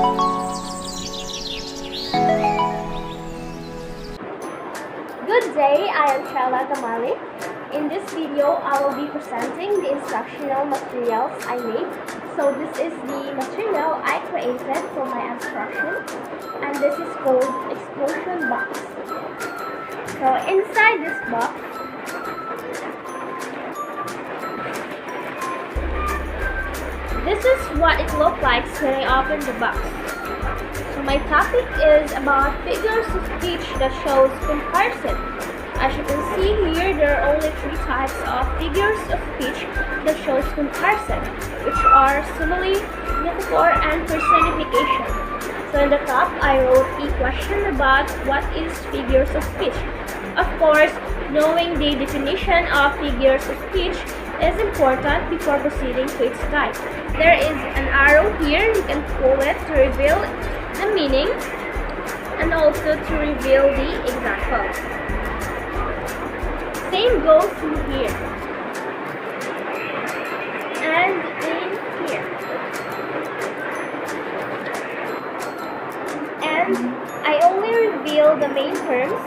Good day, I am Shala Tamali. In this video, I will be presenting the instructional materials I made. So this is the material I created for my instruction, and this is called explosion box. So inside this box, this is what it looked like when I opened the box. So my topic is about figures of speech that shows comparison. As you can see here, there are only 3 types of figures of speech that shows comparison, which are simile, metaphor, and personification. So in the top, I wrote a question about what is figures of speech. Of course, knowing the definition of figures of speech is important before proceeding to its type. There is an arrow here, you can pull it to reveal the meaning and also to reveal the example. Same goes in here and in here. And I only reveal the main terms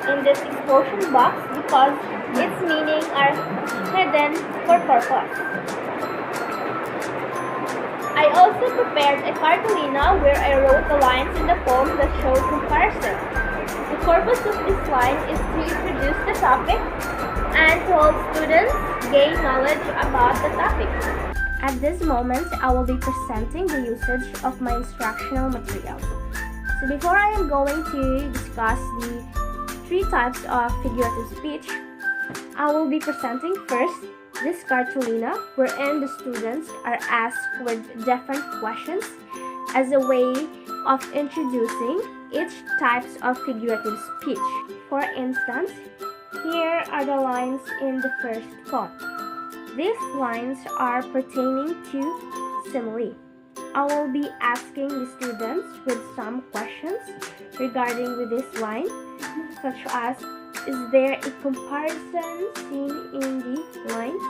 in this explosion box because its meaning are hidden for purpose. I also prepared a cartolina where I wrote the lines in the poem that show comparison. The purpose of this line is to introduce the topic and to help students gain knowledge about the topic. At this moment, I will be presenting the usage of my instructional materials. So before I am going to discuss the 3 types of figurative speech, I will be presenting first this cartolina wherein the students are asked with different questions as a way of introducing each types of figurative speech. For instance, here are the lines in the first poem. These lines are pertaining to simile. I will be asking the students with some questions regarding with this line, such as, is there a comparison seen in the lines?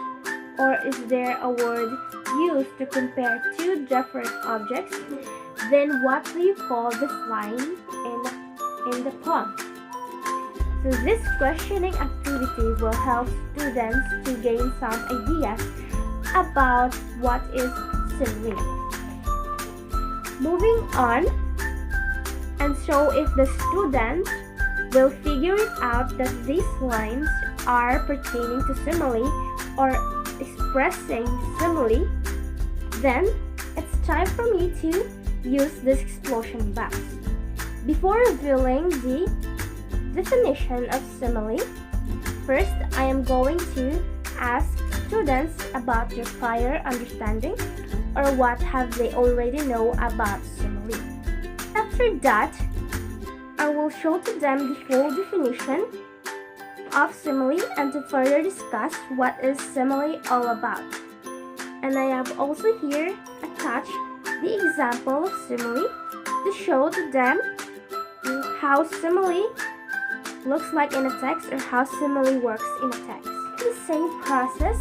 Or is there a word used to compare 2 different objects? Then what do you call this line in the poem? So this questioning activity will help students to gain some ideas about what is simile. Moving on, and so if the students will figure it out that these lines are pertaining to simile or expressing simile, then it's time for me to use this explosion box. Before revealing the definition of simile, first I am going to ask students about their prior understanding or what have they already know about simile. After that, I will show to them the full definition of simile and to further discuss what is simile all about. And I have also here attached the example of simile to show to them how simile looks like in a text or how simile works in a text. The same process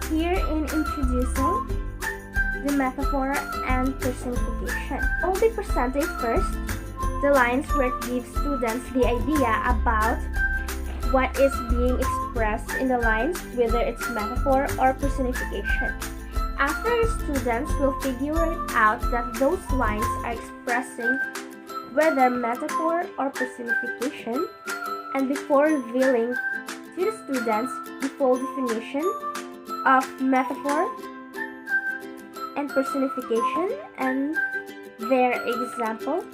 here in introducing the metaphor and personification. I'll be presenting first the lines where it gives students the idea about what is being expressed in the lines, whether it's metaphor or personification. After the students will figure it out that those lines are expressing whether metaphor or personification, and before revealing to the students the full definition of metaphor and personification and their example,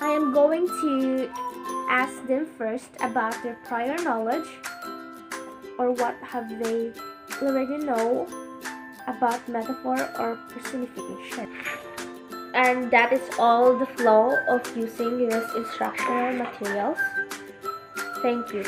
I am going to ask them first about their prior knowledge or what have they already know about metaphor or personification. And that is all the flow of using this instructional materials. Thank you.